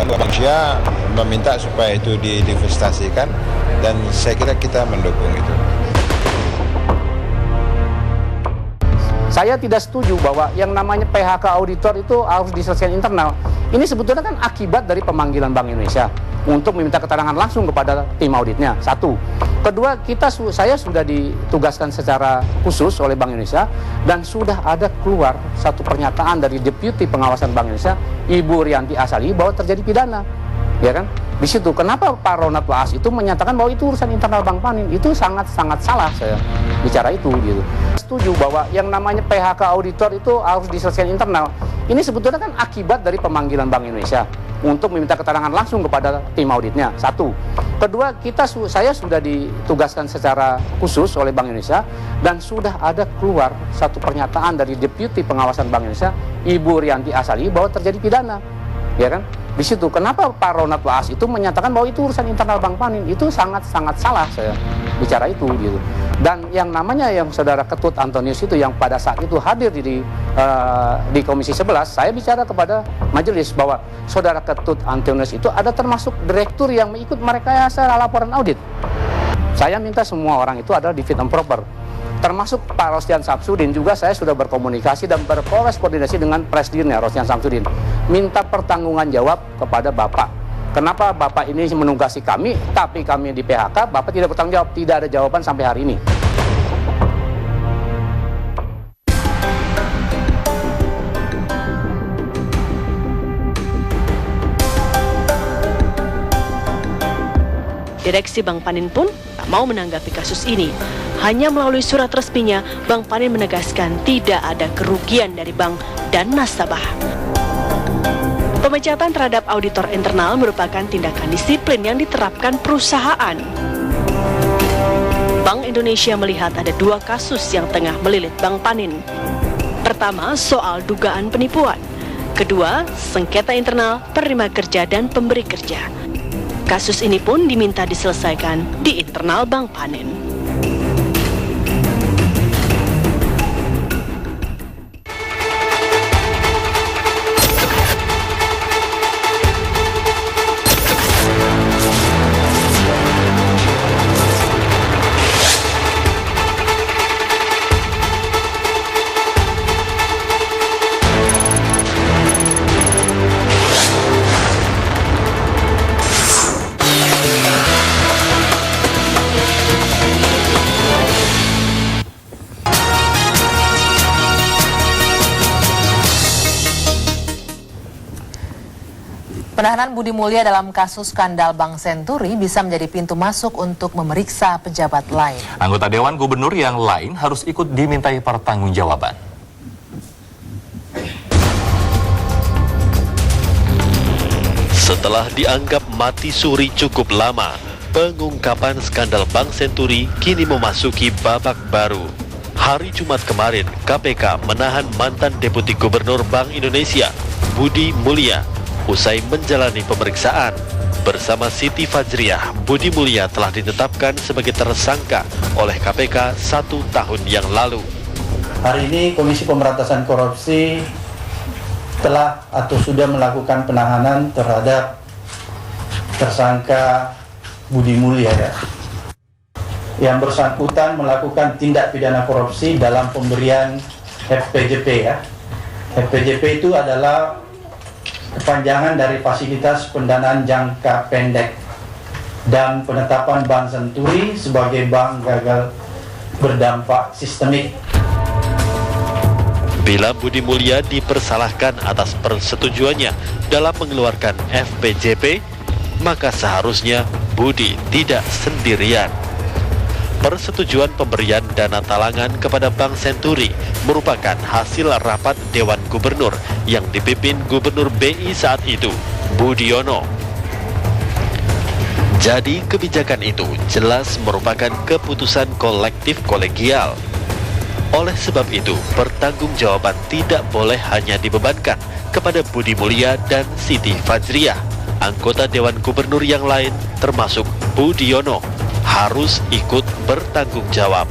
Malaysia meminta supaya itu diinvestasikan dan saya kira kita mendukung itu. Saya tidak setuju bahwa yang namanya PHK auditor itu harus diselesaikan internal. Ini sebetulnya kan akibat dari pemanggilan Bank Indonesia untuk meminta keterangan langsung kepada tim auditnya. Satu. Kedua, saya sudah ditugaskan secara khusus oleh Bank Indonesia dan sudah ada keluar satu pernyataan dari Deputi Pengawasan Bank Indonesia, Ibu Rianti Asali, bahwa terjadi pidana. Ya kan? Di situ kenapa Pak Ronald Waas itu menyatakan bahwa itu urusan internal Bank Panin? Itu sangat salah saya bicara itu gitu. Setuju bahwa yang namanya PHK auditor itu harus diselesaikan internal. Ini sebetulnya kan akibat dari pemanggilan Bank Indonesia untuk meminta keterangan langsung kepada tim auditnya. Satu. Kedua, saya sudah ditugaskan secara khusus oleh Bank Indonesia dan sudah ada keluar satu pernyataan dari Deputi Pengawasan Bank Indonesia, Ibu Rianti Asali, bahwa terjadi pidana. Ya kan? Di situ kenapa Pak Ronald Waas itu menyatakan bahwa itu urusan internal Bank Panin? Itu sangat salah saya bicara itu gitu. Dan yang namanya yang Saudara Ketut Antonius itu yang pada saat itu hadir di Komisi 11, saya bicara kepada majelis bahwa Saudara Ketut Antonius itu ada termasuk direktur yang mengikut merekayasa laporan audit. Saya minta semua orang itu adalah di fit and proper. Termasuk Pak Rosdian Samsudin juga saya sudah berkomunikasi dan berkoordinasi dengan presidennya Rosdian Samsudin. Minta pertanggungan jawab kepada Bapak. Kenapa Bapak ini menugasi kami, tapi kami di PHK, Bapak tidak bertanggung jawab, tidak ada jawaban sampai hari ini. Direksi Bank Panin pun tak mau menanggapi kasus ini. Hanya melalui surat resminya, Bank Panin menegaskan tidak ada kerugian dari bank dan nasabah. Pemecatan terhadap auditor internal merupakan tindakan disiplin yang diterapkan perusahaan. Bank Indonesia melihat ada dua kasus yang tengah melilit Bank Panin. Pertama, soal dugaan penipuan. Kedua, sengketa internal penerima kerja dan pemberi kerja. Kasus ini pun diminta diselesaikan di internal Bank Panin. Penahanan Budi Mulya dalam kasus skandal Bank Senturi bisa menjadi pintu masuk untuk memeriksa pejabat lain. Anggota Dewan Gubernur yang lain harus ikut dimintai pertanggungjawaban. Setelah dianggap mati suri cukup lama, pengungkapan skandal Bank Senturi kini memasuki babak baru. Hari Jumat kemarin, KPK menahan mantan Deputi Gubernur Bank Indonesia, Budi Mulya. Usai menjalani pemeriksaan, bersama Siti Fajriah, Budi Mulya telah ditetapkan sebagai tersangka oleh KPK 1 tahun yang lalu. Hari ini Komisi Pemberantasan Korupsi telah atau sudah melakukan penahanan terhadap tersangka Budi Mulya yang bersangkutan melakukan tindak pidana korupsi dalam pemberian FPJP ya. FPJP itu adalah kepanjangan dari fasilitas pendanaan jangka pendek dan penetapan Bank Senturi sebagai bank gagal berdampak sistemik. Bila Budi Mulya dipersalahkan atas persetujuannya dalam mengeluarkan FPJP, maka seharusnya Budi tidak sendirian. Persetujuan pemberian dana talangan kepada Bank Senturi merupakan hasil rapat Dewan Gubernur yang dipimpin Gubernur BI saat itu, Budiono. Jadi kebijakan itu jelas merupakan keputusan kolektif kolegial. Oleh sebab itu, pertanggungjawaban tidak boleh hanya dibebankan kepada Budi Mulya dan Siti Fajriah. Anggota Dewan Gubernur yang lain, termasuk Budiono, harus ikut bertanggung jawab.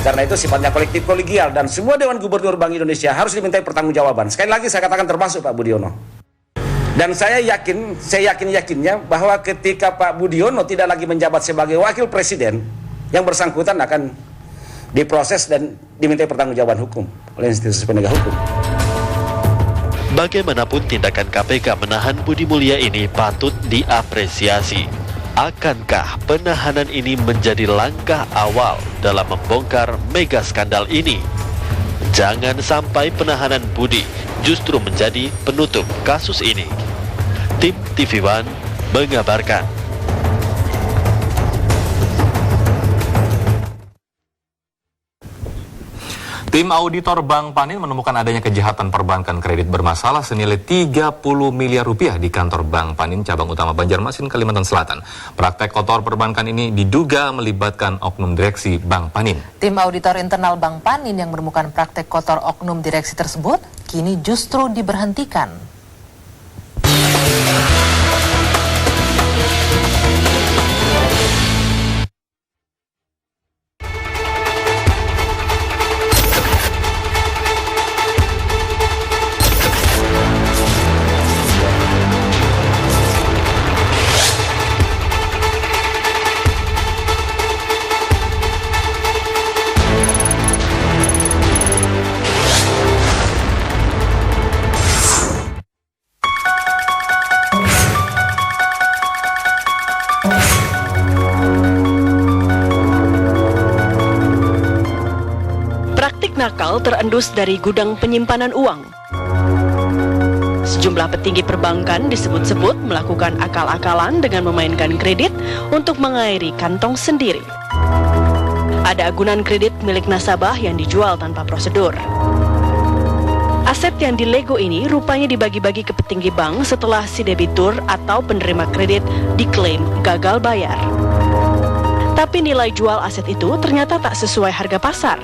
Karena itu sifatnya kolektif kolegial dan semua Dewan Gubernur Bank Indonesia harus dimintai pertanggungjawaban. Sekali lagi saya katakan termasuk Pak Budiono. Dan saya yakinnya bahwa ketika Pak Budiono tidak lagi menjabat sebagai wakil presiden, yang bersangkutan akan diproses dan dimintai pertanggungjawaban hukum oleh institusi penegak hukum. Bagaimanapun tindakan KPK menahan Budi Mulya ini patut diapresiasi. Akankah penahanan ini menjadi langkah awal dalam membongkar mega skandal ini? Jangan sampai penahanan Budi justru menjadi penutup kasus ini. Tim TV One mengabarkan. Tim auditor Bank Panin menemukan adanya kejahatan perbankan kredit bermasalah senilai 30 miliar rupiah di kantor Bank Panin cabang utama Banjarmasin, Kalimantan Selatan. Praktek kotor perbankan ini diduga melibatkan oknum direksi Bank Panin. Tim auditor internal Bank Panin yang menemukan praktek kotor oknum direksi tersebut kini justru diberhentikan. Nakal terendus dari gudang penyimpanan uang. Sejumlah petinggi perbankan disebut-sebut melakukan akal-akalan dengan memainkan kredit untuk mengairi kantong sendiri. Ada agunan kredit milik nasabah yang dijual tanpa prosedur. Aset yang dilego ini rupanya dibagi-bagi ke petinggi bank setelah si debitur atau penerima kredit diklaim gagal bayar. Tapi nilai jual aset itu ternyata tak sesuai harga pasar.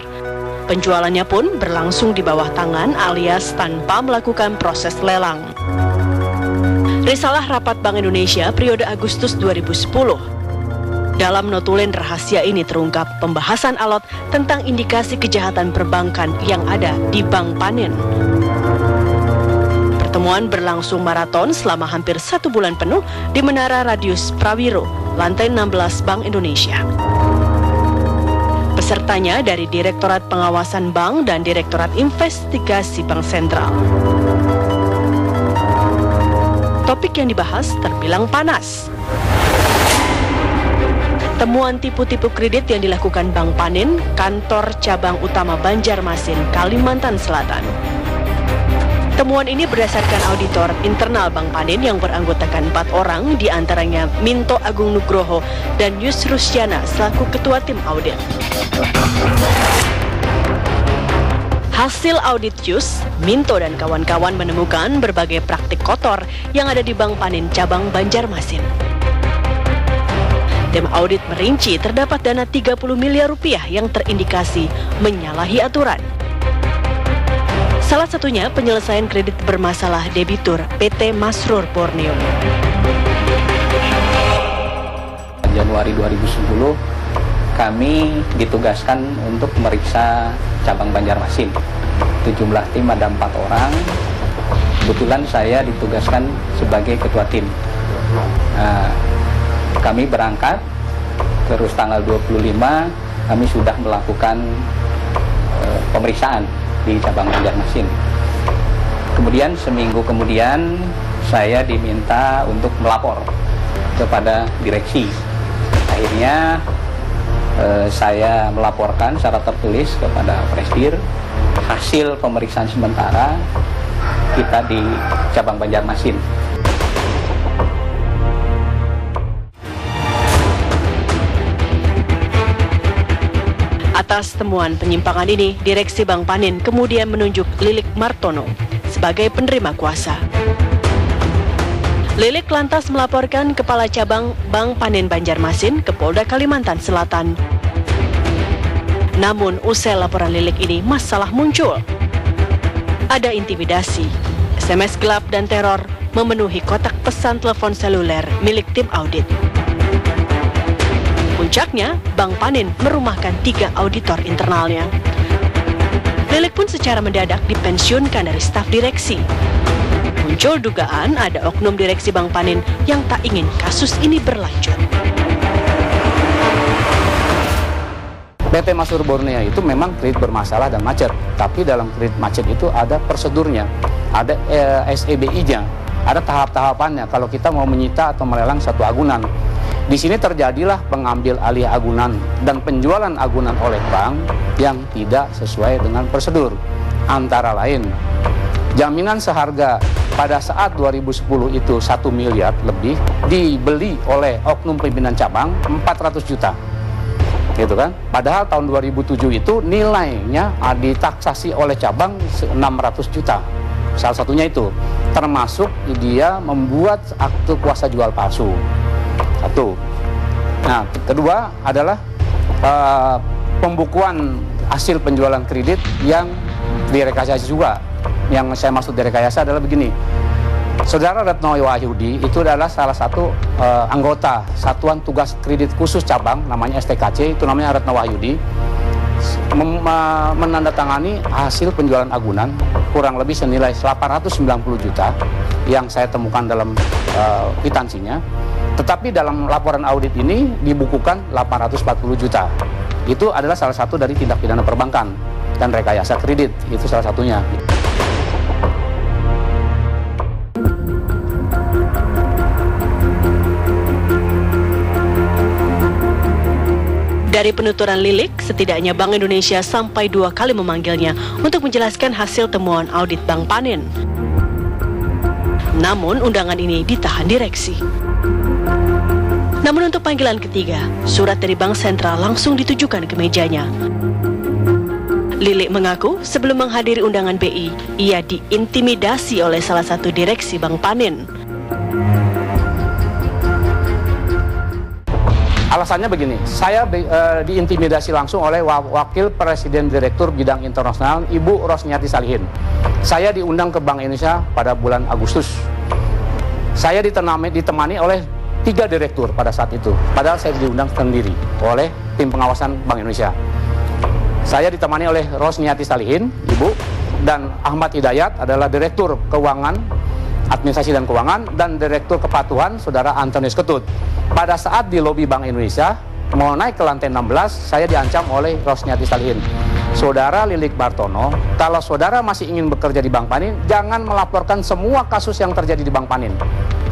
Penjualannya pun berlangsung di bawah tangan alias tanpa melakukan proses lelang. Risalah Rapat Bank Indonesia periode Agustus 2010. Dalam notulen rahasia ini terungkap pembahasan alot tentang indikasi kejahatan perbankan yang ada di Bank Panin. Pertemuan berlangsung maraton selama hampir 1 bulan penuh di Menara Radius Prawiro, lantai 16 Bank Indonesia. Pesertanya dari Direktorat Pengawasan Bank dan Direktorat Investigasi Bank Sentral. Topik yang dibahas terbilang panas. Temuan tipu-tipu kredit yang dilakukan Bank Panin, kantor cabang utama Banjarmasin, Kalimantan Selatan. Temuan ini berdasarkan auditor internal Bank Panin yang beranggotakan 4 orang, diantaranya Minto Agung Nugroho dan Yusrusyana selaku ketua tim audit. Hasil audit Yus, Minto dan kawan-kawan menemukan berbagai praktik kotor yang ada di Bank Panin cabang Banjarmasin. Tim audit merinci terdapat dana 30 miliar rupiah yang terindikasi menyalahi aturan. Salah satunya penyelesaian kredit bermasalah debitur PT Masrur Borneo. Januari 2010 kami ditugaskan untuk memeriksa cabang Banjarmasin. Itu jumlah tim ada 4 orang. Kebetulan saya ditugaskan sebagai ketua tim. Kami berangkat, terus tanggal 25 kami sudah melakukan pemeriksaan di cabang Banjarmasin. Kemudian seminggu kemudian saya diminta untuk melapor kepada direksi. Akhirnya saya melaporkan secara tertulis kepada Presdir hasil pemeriksaan sementara kita di cabang Banjarmasin. Atas temuan penyimpangan ini, Direksi Bank Panin kemudian menunjuk Lilik Martono sebagai penerima kuasa. Lilik lantas melaporkan Kepala Cabang Bank Panin Banjarmasin ke Polda Kalimantan Selatan. Namun usai laporan Lilik ini, masalah muncul. Ada intimidasi, SMS gelap dan teror memenuhi kotak pesan telepon seluler milik tim audit. Puncaknya, Bank Panin merumahkan 3 auditor internalnya. Lilik pun secara mendadak dipensiunkan dari staf direksi. Muncul dugaan ada oknum direksi Bank Panin yang tak ingin kasus ini berlanjut. PT Masur Borneo itu memang kredit bermasalah dan macet, tapi dalam kredit macet itu ada prosedurnya, ada SEBI-nya, ada tahap-tahapannya kalau kita mau menyita atau melelang satu agunan. Di sini terjadilah pengambil alih agunan dan penjualan agunan oleh bank yang tidak sesuai dengan prosedur. Antara lain, jaminan seharga pada saat 2010 itu 1 miliar lebih dibeli oleh oknum pimpinan cabang 400 juta. Gitu kan? Padahal tahun 2007 itu nilainya ditaksasi oleh cabang 600 juta. Salah satunya itu, termasuk dia membuat akte kuasa jual palsu. Satu. Nah, kedua adalah pembukuan hasil penjualan kredit yang direkayasa juga. Yang saya maksud direkayasa adalah begini. Saudara Retno Wahyudi itu adalah salah satu anggota Satuan Tugas Kredit Khusus Cabang, namanya STKC, itu namanya Retno Wahyudi, menandatangani hasil penjualan agunan kurang lebih senilai 890 juta yang saya temukan dalam kwitansinya. Tetapi dalam laporan audit ini dibukukan 840 juta. Itu adalah salah satu dari tindak pidana perbankan dan rekayasa kredit, itu salah satunya. Dari penuturan Lilik, setidaknya Bank Indonesia sampai 2 kali memanggilnya untuk menjelaskan hasil temuan audit Bank Panin. Namun undangan ini ditahan direksi. Namun untuk panggilan ketiga, surat dari Bank Sentral langsung ditujukan ke mejanya. Lilik mengaku sebelum menghadiri undangan BI, ia diintimidasi oleh salah satu direksi Bank Panin. Alasannya begini, saya diintimidasi langsung oleh Wakil Presiden Direktur Bidang Internasional, Ibu Rosniati Salihin. Saya diundang ke Bank Indonesia pada bulan Agustus. Saya ditemani oleh 3 direktur pada saat itu, padahal saya diundang sendiri oleh tim pengawasan Bank Indonesia. Saya ditemani oleh Rosniati Salihin, Ibu, dan Ahmad Hidayat adalah Direktur Keuangan, Administrasi dan Keuangan, dan Direktur Kepatuhan, Saudara Antonius Ketut. Pada saat di lobi Bank Indonesia, mau naik ke lantai 16, saya diancam oleh Rosniati Salihin. Saudara Lilik Bartono, kalau saudara masih ingin bekerja di Bank Panin, jangan melaporkan semua kasus yang terjadi di Bank Panin.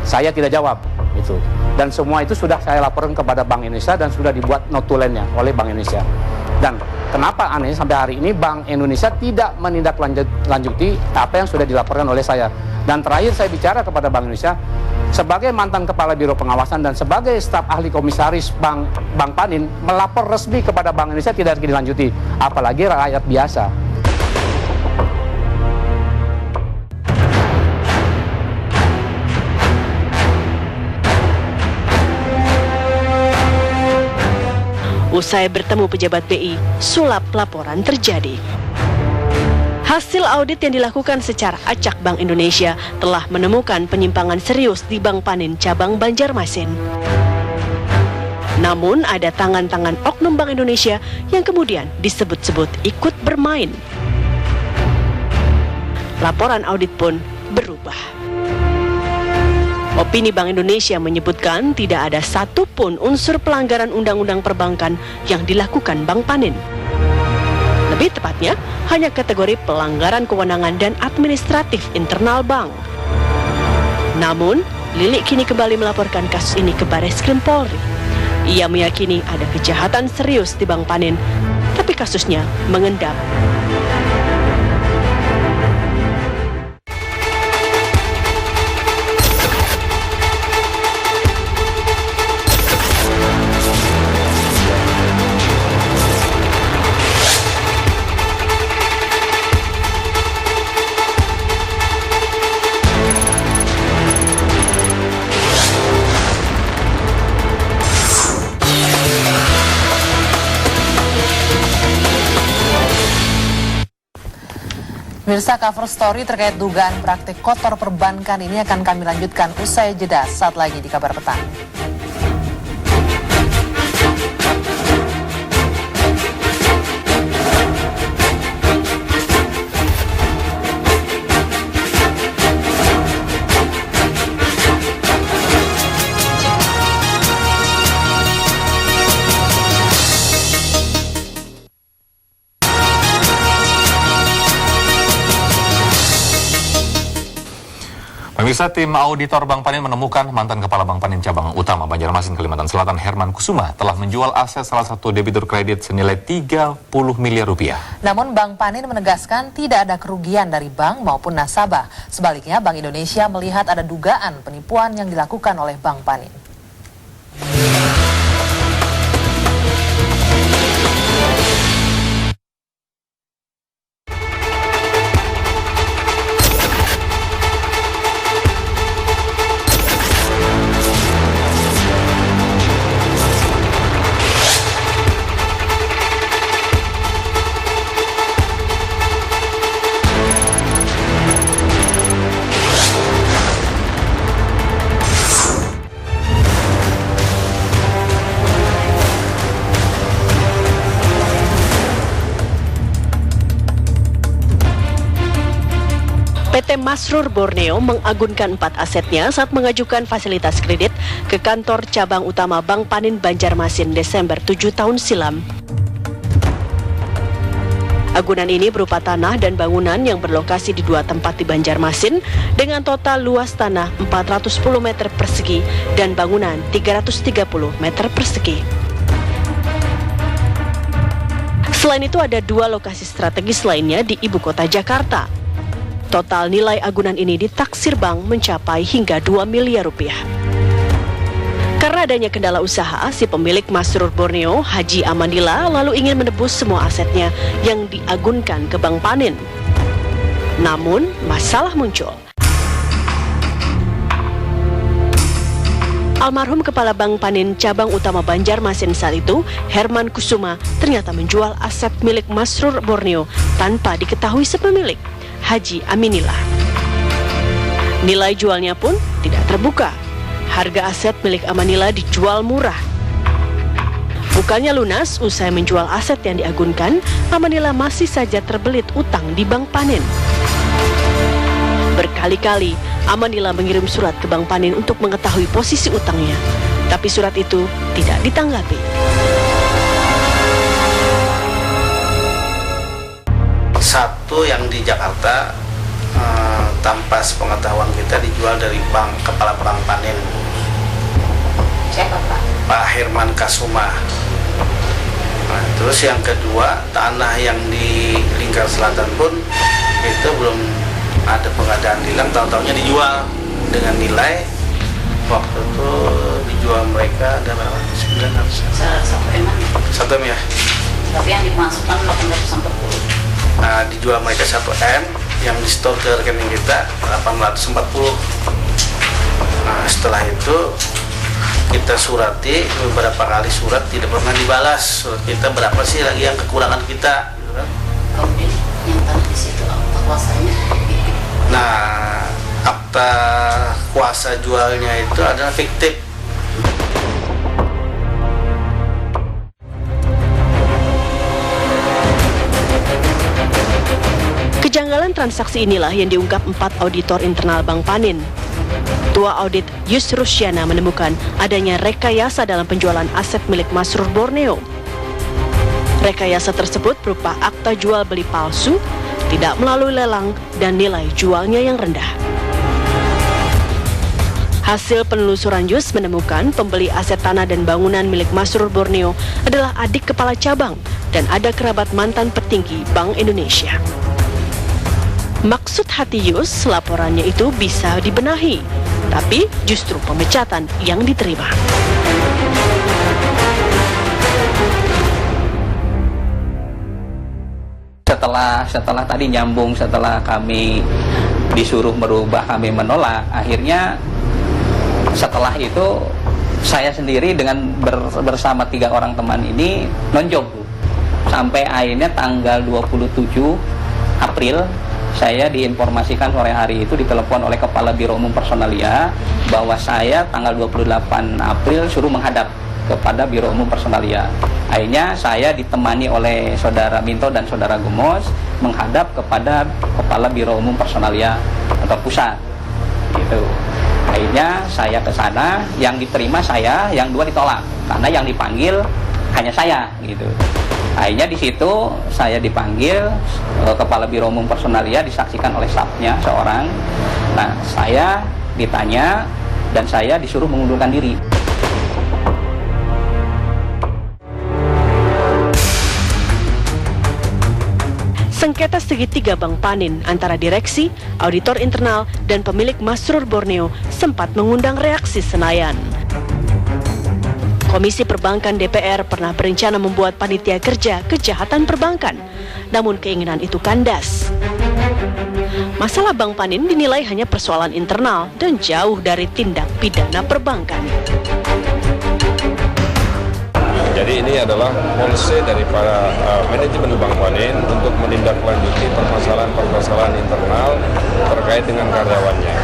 Saya tidak jawab, itu. Dan semua itu sudah saya laporkan kepada Bank Indonesia dan sudah dibuat notulennya oleh Bank Indonesia. Dan kenapa aneh sampai hari ini Bank Indonesia tidak menindaklanjuti apa yang sudah dilaporkan oleh saya. Dan terakhir saya bicara kepada Bank Indonesia, sebagai mantan Kepala Biro Pengawasan dan sebagai staf ahli komisaris Bank Panin, melapor resmi kepada Bank Indonesia tidak dilanjuti, apalagi rakyat biasa. Usai bertemu pejabat BI, sulap laporan terjadi. Hasil audit yang dilakukan secara acak Bank Indonesia telah menemukan penyimpangan serius di Bank Panin cabang Banjarmasin. Namun ada tangan-tangan oknum Bank Indonesia yang kemudian disebut-sebut ikut bermain. Laporan audit pun berubah. Opini Bank Indonesia menyebutkan tidak ada satupun unsur pelanggaran undang-undang perbankan yang dilakukan Bank Panin. Lebih tepatnya, hanya kategori pelanggaran kewenangan dan administratif internal bank. Namun, Lilik kini kembali melaporkan kasus ini ke Barreskrim Polri. Ia meyakini ada kejahatan serius di Bank Panin, tapi kasusnya mengendap. Pemirsa, cover story terkait dugaan praktik kotor perbankan ini akan kami lanjutkan usai jeda saat lagi di Kabar Petang. Pemirsa, tim auditor Bank Panin menemukan mantan Kepala Bank Panin Cabang Utama Banjarmasin, Kalimantan Selatan, Herman Kusuma, telah menjual aset salah satu debitur kredit senilai 30 miliar rupiah. Namun Bank Panin menegaskan tidak ada kerugian dari bank maupun nasabah. Sebaliknya, Bank Indonesia melihat ada dugaan penipuan yang dilakukan oleh Bank Panin. PT Masrur Borneo mengagunkan 4 asetnya saat mengajukan fasilitas kredit ke kantor cabang utama Bank Panin Banjarmasin Desember 7 tahun silam. Agunan ini berupa tanah dan bangunan yang berlokasi di 2 tempat di Banjarmasin dengan total luas tanah 410 meter persegi dan bangunan 330 meter persegi. Selain itu ada 2 lokasi strategis lainnya di ibu kota Jakarta. Total nilai agunan ini ditaksir bank mencapai hingga 2 miliar rupiah. Karena adanya kendala usaha, si pemilik Masrur Borneo, Haji Amanila, lalu ingin menebus semua asetnya yang diagunkan ke Bank Panin. Namun, masalah muncul. Almarhum Kepala Bank Panin Cabang Utama Banjarmasin saat itu, Herman Kusuma, ternyata menjual aset milik Masrur Borneo tanpa diketahui sepemilik, Haji Aminillah. Nilai jualnya pun tidak terbuka. Harga aset milik Amanillah dijual murah. Bukannya lunas, usai menjual aset yang diagunkan, Amanillah masih saja terbelit utang di Bank Panin. Berkali-kali, Amanillah mengirim surat ke Bank Panin untuk mengetahui posisi utangnya. Tapi surat itu tidak ditanggapi. Satu yang di Jakarta tanpa sepengetahuan kita dijual dari bank, kepala Bank Panin. Siapa Pak? Pak Herman Kusuma. Nah, terus yang kedua, tanah yang di Lingkar Selatan pun itu belum ada pengadaan tilang, tahu-tahunya dijual dengan nilai waktu itu dijual mereka ada berapa? 900. 1 M ya? Tapi yang dimasukkan 840. Nah, dijual mereka 1 M, yang di store ke rekening kita 840. Nah, setelah itu kita surati beberapa kali surat, tidak pernah dibalas. Surat kita berapa sih lagi yang kekurangan kita, gitu kan? Oke, yang tadi di situ akta kuasanya. Nah, akta kuasa jualnya itu adalah fiktif. Kejanggalan transaksi inilah yang diungkap 4 auditor internal Bank Panin. Ketua Audit Yus Rusyana menemukan adanya rekayasa dalam penjualan aset milik Masrur Borneo. Rekayasa tersebut berupa akta jual beli palsu, tidak melalui lelang, dan nilai jualnya yang rendah. Hasil penelusuran Yus menemukan pembeli aset tanah dan bangunan milik Masrur Borneo adalah adik kepala cabang dan ada kerabat mantan petinggi Bank Indonesia. Maksud hati Yus, laporannya itu bisa dibenahi, tapi justru pemecatan yang diterima. Setelah tadi nyambung, setelah kami disuruh merubah, kami menolak, akhirnya setelah itu saya sendiri dengan bersama 3 orang teman ini nonjob sampai akhirnya tanggal 27 April saya diinformasikan sore hari itu ditelepon oleh Kepala Biro Umum Personalia bahwa saya tanggal 28 April suruh menghadap kepada Biro Umum Personalia. Akhirnya saya ditemani oleh Saudara Minto dan Saudara Gemos menghadap kepada Kepala Biro Umum Personalia atau pusat. Gitu. Akhirnya saya ke sana, yang diterima saya, yang 2 ditolak karena yang dipanggil hanya saya gitu. Akhirnya di situ saya dipanggil, Kepala Biro Umum Personalia disaksikan oleh stafnya seorang. Nah, saya ditanya dan saya disuruh mengundurkan diri. Sengketa segitiga Bank Panin antara direksi, auditor internal, dan pemilik Masrur Borneo sempat mengundang reaksi Senayan. Komisi Perbankan DPR pernah berencana membuat panitia kerja kejahatan perbankan, namun keinginan itu kandas. Masalah Bank Panin dinilai hanya persoalan internal dan jauh dari tindak pidana perbankan. Jadi ini adalah policy dari para manajemen Bank Panin untuk menindaklanjuti permasalahan-permasalahan internal terkait dengan karyawannya.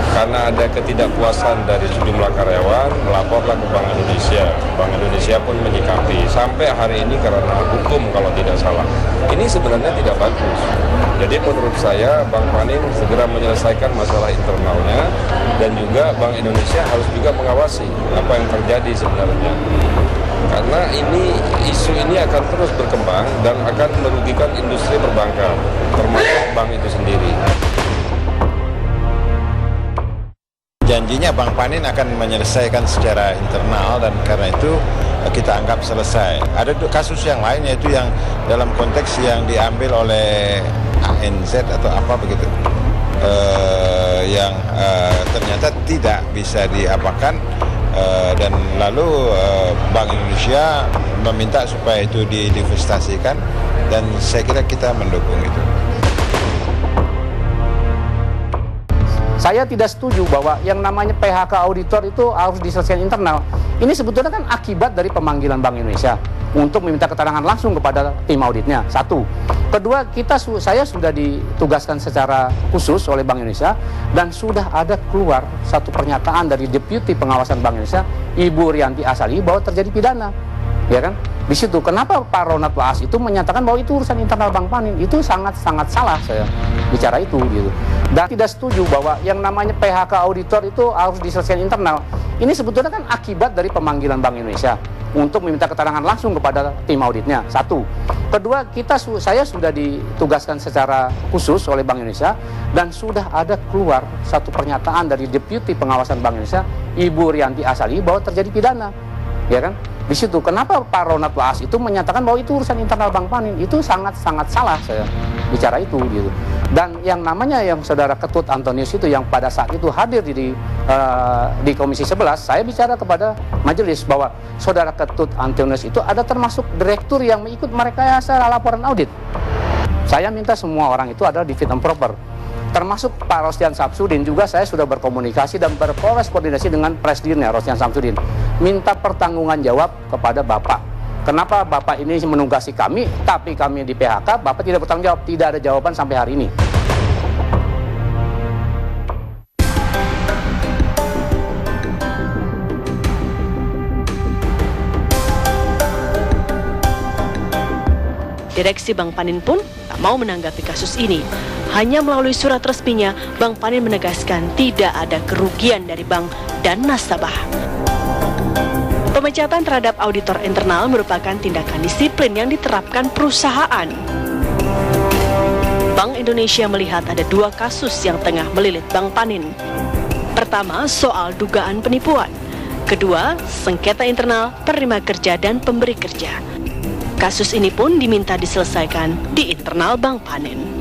Karena ada ketidakpuasan dari sejumlah karyawan, melaporlah ke Bank Indonesia. Bank Indonesia pun menyikapi. Sampai hari ini karena hukum kalau tidak salah. Ini sebenarnya tidak bagus. Jadi menurut saya Bank Panin segera menyelesaikan masalah internalnya dan juga Bank Indonesia harus juga mengawasi apa yang terjadi sebenarnya. Karena isu ini akan terus berkembang dan akan merugikan industri perbankan, termasuk bank itu sendiri. Janjinya Bank Panin akan menyelesaikan secara internal dan karena itu kita anggap selesai. Ada kasus yang lain yaitu yang dalam konteks yang diambil oleh ANZ atau apa begitu, yang ternyata tidak bisa diapakan. Dan lalu Bank Indonesia meminta supaya itu diinvestasikan dan saya kira kita mendukung itu. Saya tidak setuju bahwa yang namanya PHK auditor itu harus diselesaikan internal. Ini sebetulnya kan akibat dari pemanggilan Bank Indonesia untuk meminta keterangan langsung kepada tim auditnya. Satu. Kedua, saya sudah ditugaskan secara khusus oleh Bank Indonesia dan sudah ada keluar satu pernyataan dari Deputi Pengawasan Bank Indonesia, Ibu Rianti Asali, bahwa terjadi pidana. Ya kan? Di situ kenapa Pak Ronald Laas itu menyatakan bahwa itu urusan internal Bank Panin? Itu sangat-sangat salah saya bicara itu gitu. Dan tidak setuju bahwa yang namanya PHK auditor itu harus diselesaikan internal. Ini sebetulnya kan akibat dari pemanggilan Bank Indonesia untuk meminta keterangan langsung kepada tim auditnya. Satu. Kedua, saya sudah ditugaskan secara khusus oleh Bank Indonesia dan sudah ada keluar satu pernyataan dari Deputi Pengawasan Bank Indonesia, Ibu Rianti Asali, bahwa terjadi pidana. Ya kan? Di situ kenapa Pak Ronald Laas itu menyatakan bahwa itu urusan internal Bank Panin? Itu sangat-sangat salah saya bicara itu gitu. Dan yang namanya yang Saudara Ketut Antonius itu yang pada saat itu hadir di Komisi 11, saya bicara kepada majelis bahwa Saudara Ketut Antonius itu ada termasuk direktur yang mengikut merekayasa laporan audit. Saya minta semua orang itu adalah di fit and proper. Termasuk Pak Rostian Samsudin juga saya sudah berkomunikasi dan berkorespondensi dengan presidennya Rostian Samsudin. Minta pertanggungan jawab kepada Bapak. Kenapa Bapak ini menugasi kami, tapi kami di PHK, Bapak tidak bertanggung jawab. Tidak ada jawaban sampai hari ini. Direksi Bank Panin pun tak mau menanggapi kasus ini. Hanya melalui surat resminya, Bank Panin menegaskan tidak ada kerugian dari bank dan nasabah. Pemecatan terhadap auditor internal merupakan tindakan disiplin yang diterapkan perusahaan. Bank Indonesia melihat ada dua kasus yang tengah melilit Bank Panin. Pertama, soal dugaan penipuan. Kedua, sengketa internal penerima kerja dan pemberi kerja. Kasus ini pun diminta diselesaikan di internal Bank Panin.